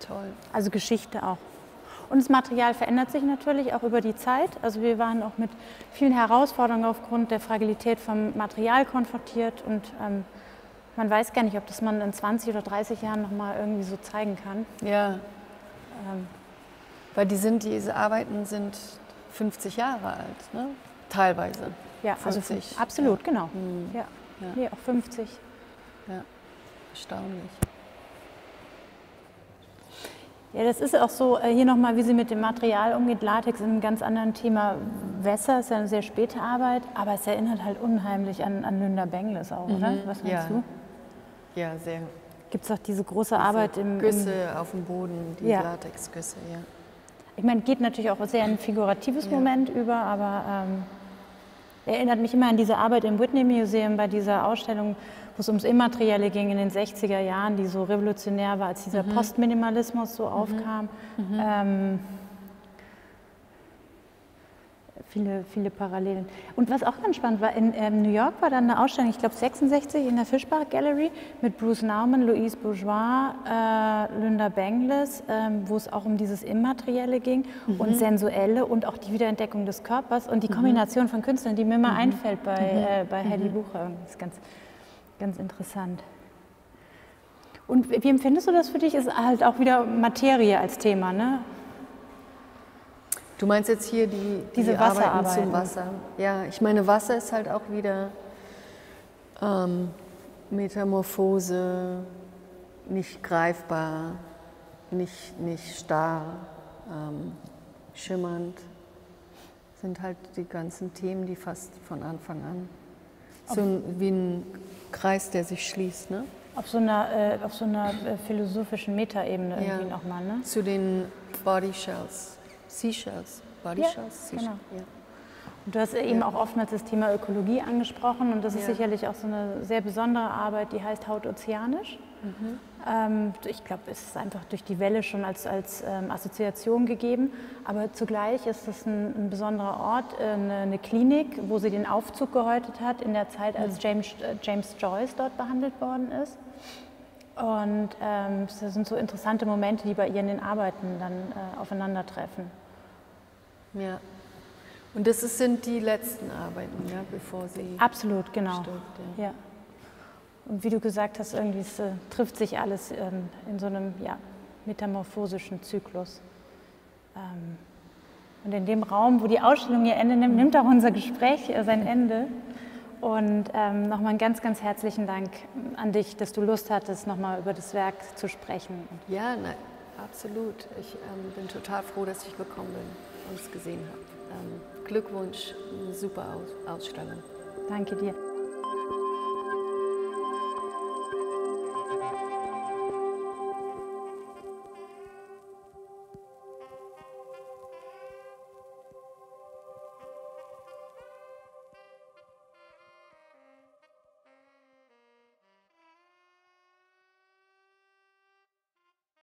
Speaker 2: Toll.
Speaker 1: Also Geschichte auch. Und das Material verändert sich natürlich auch über die Zeit. Also wir waren auch mit vielen Herausforderungen aufgrund der Fragilität vom Material konfrontiert. Und man weiß gar nicht, ob das man in 20 oder 30 Jahren noch mal irgendwie so zeigen kann.
Speaker 2: Ja, weil diese Arbeiten sind 50 Jahre alt, ne? Teilweise.
Speaker 1: Ja,
Speaker 2: 50.
Speaker 1: Also absolut, genau. Ja. Nee, auch 50.
Speaker 2: Ja, erstaunlich.
Speaker 1: Ja, das ist auch so, hier nochmal, wie sie mit dem Material umgeht. Latex ist ein ganz anderes Thema. Wässer ist ja eine sehr späte Arbeit, aber es erinnert halt unheimlich an Lynda Benglis auch, oder? Was meinst du?
Speaker 2: Ja, sehr.
Speaker 1: Gibt es auch diese große Arbeit im...
Speaker 2: Güsse auf dem Boden, die Latexgüsse, ja.
Speaker 1: Ich meine, geht natürlich auch sehr ein figuratives Moment über, aber erinnert mich immer an diese Arbeit im Whitney Museum bei dieser Ausstellung, wo es ums Immaterielle ging in den 60er Jahren, die so revolutionär war, als dieser Postminimalismus so aufkam. Viele Parallelen. Und was auch ganz spannend war, in New York war dann eine Ausstellung, ich glaube 66, in der Fischbach Gallery mit Bruce Nauman, Louise Bourgeois, Lynda Benglis, wo es auch um dieses Immaterielle ging und Sensuelle und auch die Wiederentdeckung des Körpers und die Kombination von Künstlern, die mir immer einfällt bei Hedy Bucher. Das ist ganz interessant. Und wie empfindest du das für dich? Ist halt auch wieder Materie als Thema, ne?
Speaker 2: Du meinst jetzt hier diese Arbeiten zum Wasser? Ja, ich meine, Wasser ist halt auch wieder Metamorphose, nicht greifbar, nicht starr, schimmernd. Sind halt die ganzen Themen, die fast von Anfang an, so wie ein Kreis, der sich schließt, ne?
Speaker 1: Auf so einer philosophischen Metaebene irgendwie nochmal, ne?
Speaker 2: Zu den Body Shells. Seashells, Body Shells,
Speaker 1: genau. Ja. Und du hast eben auch oftmals das Thema Ökologie angesprochen und das ist sicherlich auch so eine sehr besondere Arbeit, die heißt Haut ozeanisch. Ich glaube, es ist einfach durch die Welle schon als Assoziation gegeben, aber zugleich ist es ein besonderer Ort, eine Klinik, wo sie den Aufzug gehäutet hat in der Zeit, als James Joyce dort behandelt worden ist. Und das sind so interessante Momente, die bei ihr in den Arbeiten dann aufeinandertreffen. Ja.
Speaker 2: Und das sind die letzten Arbeiten, ja, bevor sie
Speaker 1: absolut, genau.
Speaker 2: stirbt.
Speaker 1: Ja. Und wie du gesagt hast, irgendwie trifft sich alles in so einem metamorphosischen Zyklus. Und in dem Raum, wo die Ausstellung ihr Ende nimmt, nimmt auch unser Gespräch sein Ende. Und nochmal einen ganz, ganz herzlichen Dank an dich, dass du Lust hattest, nochmal über das Werk zu sprechen.
Speaker 2: Ja, absolut. Ich bin total froh, dass ich gekommen bin und es gesehen habe. Glückwunsch, eine super Ausstellung.
Speaker 1: Danke dir.